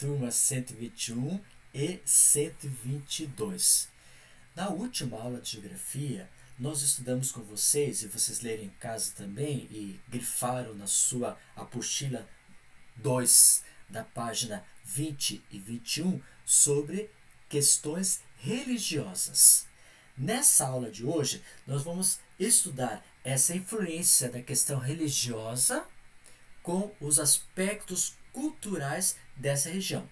turma 121 e 122. Na última aula de geografia, nós estudamos com vocês, e vocês lerem em casa também, e grifaram na sua apostila 2, da página 20 e 21, sobre questões religiosas. Nessa aula de hoje, nós vamos estudar essa influência da questão religiosa com os aspectos culturais dessa região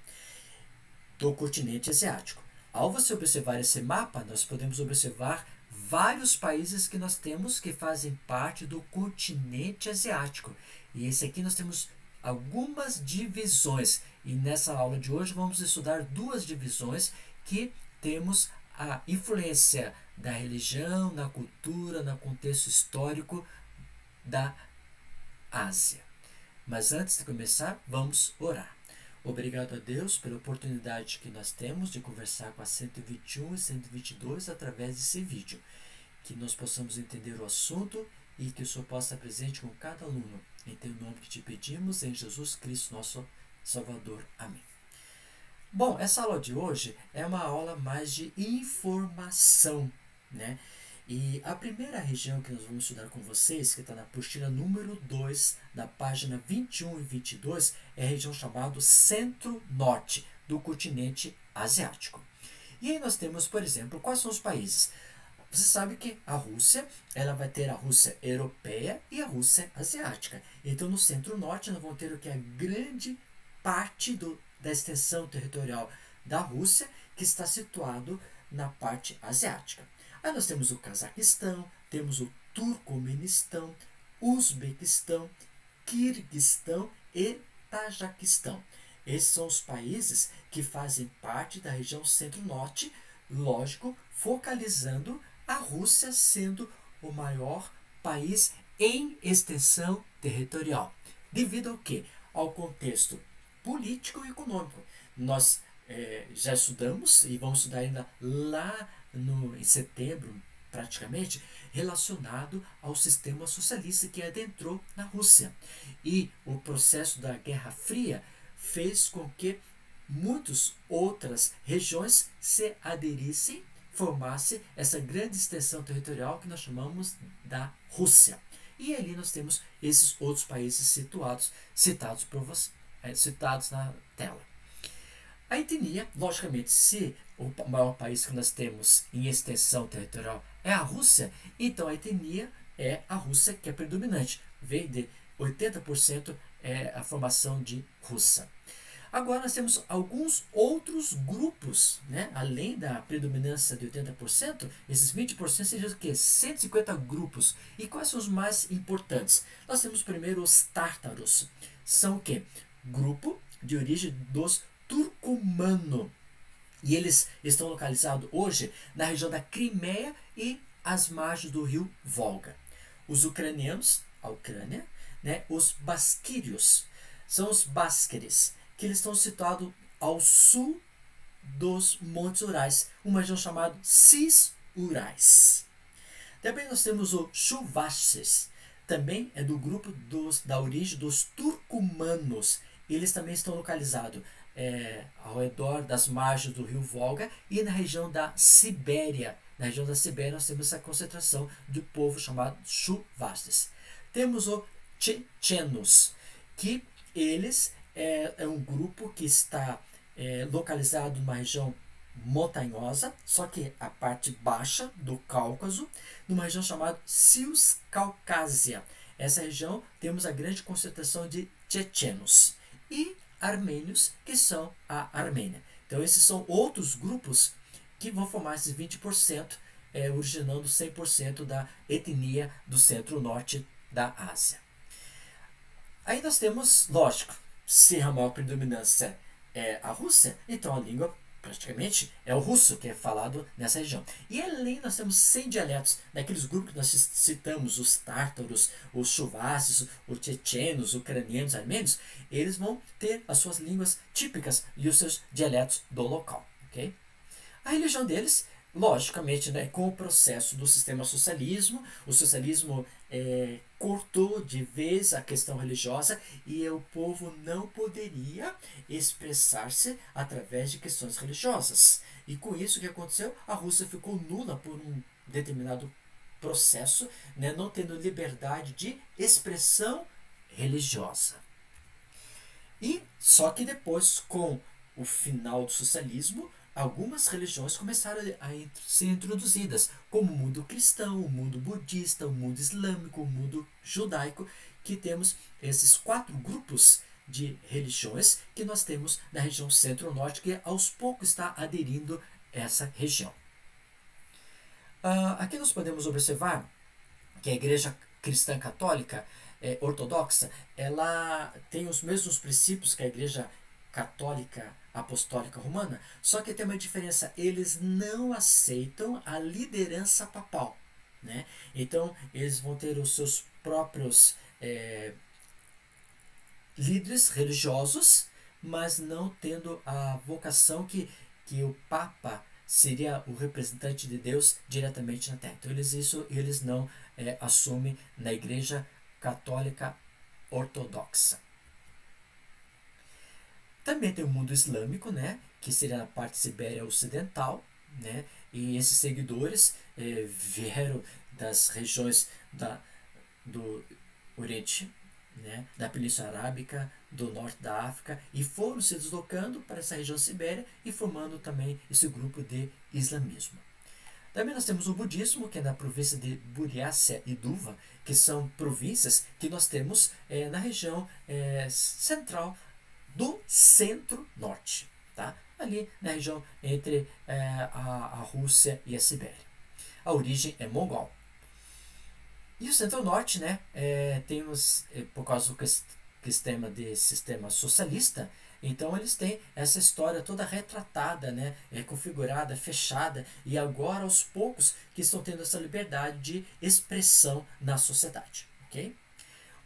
do continente asiático. Ao você observar esse mapa, nós podemos observar vários países que nós temos que fazem parte do continente asiático. E esse aqui nós temos algumas divisões. E nessa aula de hoje vamos estudar duas divisões que temos a influência da religião, na cultura, no contexto histórico da Ásia. Mas antes de começar, vamos orar. Obrigado a Deus pela oportunidade que nós temos de conversar com a 121 e 122 através desse vídeo. Que nós possamos entender o assunto e que o Senhor possa estar presente com cada aluno. Em teu nome que te pedimos, em Jesus Cristo, nosso Salvador. Amém. Bom, essa aula de hoje é uma aula mais de informação, né? E a primeira região que nós vamos estudar com vocês, que está na apostila número 2, da página 21 e 22, é a região chamada Centro-Norte do continente asiático. E aí nós temos, por exemplo, quais são os países? Você sabe que a Rússia, ela vai ter a Rússia europeia e a Rússia asiática. Então, no Centro-Norte, nós vamos ter o que é a grande parte da extensão territorial da Rússia, que está situado na parte asiática. Aí nós temos o Cazaquistão, temos o Turcomenistão, Uzbequistão, Quirguistão e Tajiquistão. Esses são os países que fazem parte da região Centro-Norte, lógico, focalizando a Rússia sendo o maior país em extensão territorial. Devido ao quê? Ao contexto político e econômico. Nós já estudamos e vamos estudar ainda lá em setembro, praticamente, relacionado ao sistema socialista que adentrou na Rússia. E o processo da Guerra Fria fez com que muitas outras regiões se aderissem, formasse essa grande extensão territorial que nós chamamos da Rússia. E ali nós temos esses outros países citados na tela. A etnia, logicamente, se o maior país que nós temos em extensão territorial é a Rússia, então a etnia é a Rússia que é predominante. Vem de 80% é a formação de russa. Agora nós temos alguns outros grupos, né? Além da predominância de 80%, esses 20% seriam o quê? 150 grupos. E quais são os mais importantes? Nós temos primeiro os tártaros. São o quê? Grupo de origem dos turcomano. E eles estão localizados hoje na região da Crimeia e às margens do rio Volga. Os ucranianos, a Ucrânia, né? Os basquírios, são os básqueres, que eles estão situados ao sul dos Montes Urais, uma região chamada Cis-Urais. Também nós temos o Chuvashes, também é do grupo da origem dos turcomanos. Eles também estão localizados ao redor das margens do rio Volga e na região da Sibéria. Na região da Sibéria nós temos essa concentração de povo chamado Chuvashes. Temos o Chechenos, que eles é um grupo que está localizado numa região montanhosa, só que a parte baixa do Cáucaso, numa região chamada Ciscaucásia. Essa região temos a grande concentração de chechenos e armênios, que são a Armênia. Então esses são outros grupos que vão formar esses 20%, originando 100% da etnia do centro-norte da Ásia. Aí nós temos, lógico, se a maior predominância é a Rússia, então a língua praticamente é o russo que é falado nessa região. E além nós temos 100 dialetos daqueles grupos que nós citamos, os tártaros, os chuvasses, os chechenos, ucranianos, armênios, eles vão ter as suas línguas típicas e os seus dialetos do local. Okay? A religião deles logicamente, né, com o processo do sistema socialismo, o socialismo cortou de vez a questão religiosa e o povo não poderia expressar-se através de questões religiosas. E com isso, o que aconteceu? A Rússia ficou nula por um determinado processo, né, não tendo liberdade de expressão religiosa. E só que depois, com o final do socialismo, algumas religiões começaram a ser introduzidas, como o mundo cristão, o mundo budista, o mundo islâmico, o mundo judaico, que temos esses 4 grupos de religiões que nós temos na região centro-norte, que aos poucos está aderindo essa região. Aqui nós podemos observar que a Igreja Cristã Católica Ortodoxa, ela tem os mesmos princípios que a Igreja Católica Apostólica Romana, só que tem uma diferença: eles não aceitam a liderança papal, né? Então eles vão ter os seus próprios líderes religiosos, mas não tendo a vocação que o Papa seria o representante de Deus diretamente na Terra. Então eles não assumem na Igreja Católica Ortodoxa. Também tem o mundo islâmico, né, que seria a parte Sibéria Ocidental, né, e esses seguidores vieram das regiões do Oriente, né, da Península Arábica, do norte da África, e foram se deslocando para essa região Sibéria e formando também esse grupo de islamismo. Também nós temos o budismo, que é na província de Buryatia e Tuva, que são províncias que nós temos na região central do centro-norte, tá? Ali na região entre a Rússia e a Sibéria. A origem é mongol. E o centro-norte, né, temos, por causa do sistema socialista, então eles têm essa história toda retratada, né, configurada, fechada, e agora aos poucos que estão tendo essa liberdade de expressão na sociedade. Okay?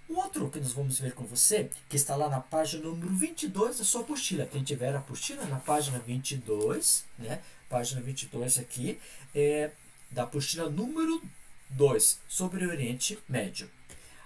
O outro que nós vamos ver com você, que está lá na página número 22 da sua apostila. Quem tiver a apostila, na página 22, né, página 22 aqui, da apostila número 2, sobre o Oriente Médio.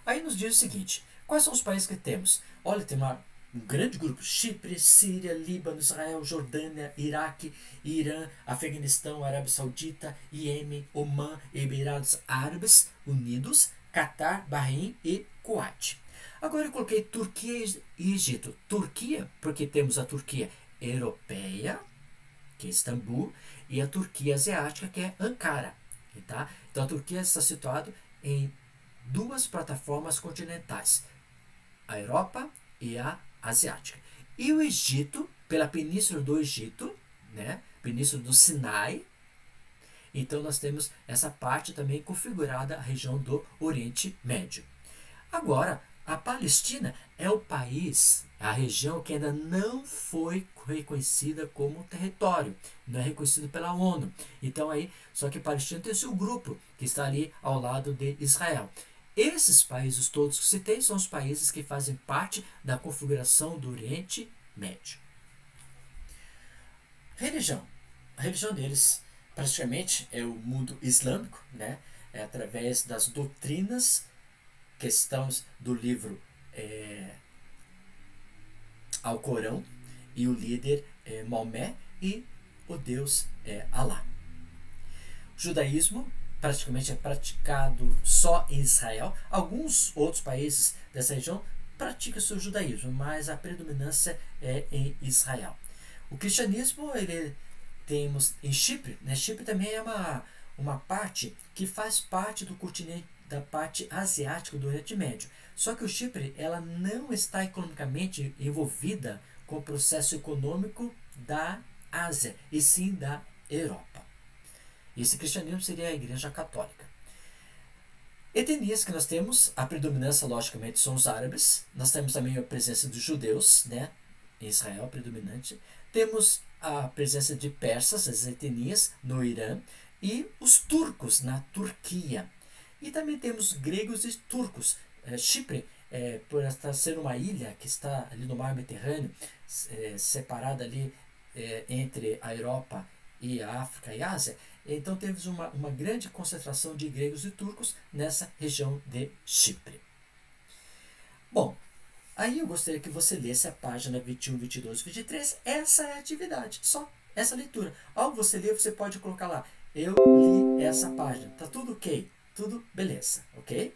Aí nos diz o seguinte: quais são os países que temos? Olha, tem um grande grupo: Chipre, Síria, Líbano, Israel, Jordânia, Iraque, Irã, Afeganistão, Arábia Saudita, Iêmen, Omã, Emirados Árabes Unidos, Catar, Bahrein e Kuwait. Agora eu coloquei Turquia e Egito. Turquia, porque temos a Turquia europeia, que é Istambul, e a Turquia asiática, que é Ankara. Tá? Então a Turquia está situada em 2 plataformas continentais, a Europa e a asiática. E o Egito, pela Península do Egito, né? Península do Sinai. Então nós temos essa parte também configurada, a região do Oriente Médio. Agora, a Palestina é o país, a região que ainda não foi reconhecida como território, não é reconhecido pela ONU. Então aí, só que a Palestina tem o seu grupo, que está ali ao lado de Israel. Esses países todos que citei são os países que fazem parte da configuração do Oriente Médio. Religião. A religião deles praticamente é o mundo islâmico, né? É através das doutrinas, questões do livro Alcorão, e o líder Maomé, e o Deus Alá. O judaísmo praticamente é praticado só em Israel. Alguns outros países dessa região praticam o seu judaísmo, mas a predominância é em Israel. O cristianismo, ele temos em Chipre, né? Chipre também é uma parte que faz parte do continente, da parte asiática do Oriente Médio. Só que o Chipre, ela não está economicamente envolvida com o processo econômico da Ásia, e sim da Europa. Esse cristianismo seria a Igreja Católica. Etnias que nós temos, a predominância logicamente são os árabes. Nós temos também a presença dos judeus, né, em Israel, predominante. Temos a presença de persas, as etnias, no Irã, e os turcos na Turquia. E também temos gregos e turcos. Chipre, por estar ser uma ilha que está ali no mar Mediterrâneo, separada ali entre a Europa e a África e a Ásia, Então temos uma grande concentração de gregos e turcos nessa região de Chipre. Bom, aí eu gostaria que você lesse a página 21, 22, 23. Essa é a atividade, só essa leitura. Ao você ler, você pode colocar lá, eu li essa página. Tá tudo ok? Tudo beleza, ok?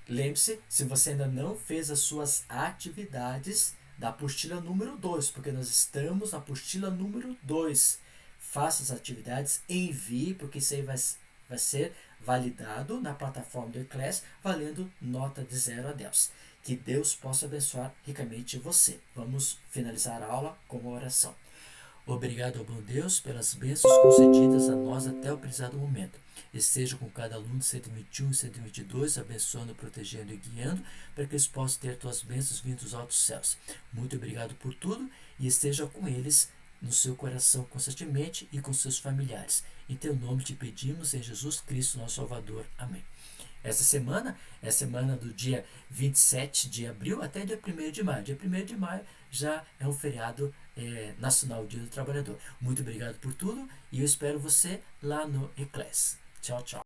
Lembre-se, se você ainda não fez as suas atividades da apostila número 2, porque nós estamos na apostila número 2. Faça as atividades, envie, porque isso aí vai ser validado na plataforma do eClass, valendo nota de 0 a 10. Que Deus possa abençoar ricamente você. Vamos finalizar a aula com uma oração. Obrigado ao bom Deus pelas bênçãos concedidas a nós até o precisado momento. Esteja com cada aluno de 121 e 122, abençoando, protegendo e guiando, para que eles possam ter tuas bênçãos vindo dos altos céus. Muito obrigado por tudo e esteja com eles no seu coração constantemente e com seus familiares. Em teu nome te pedimos, em Jesus Cristo, nosso Salvador. Amém. Essa semana é a semana do dia 27 de abril até dia 1º de maio. Dia 1º de maio já é um feriado nacional, Dia do Trabalhador. Muito obrigado por tudo e eu espero você lá no eClass. Tchau, tchau.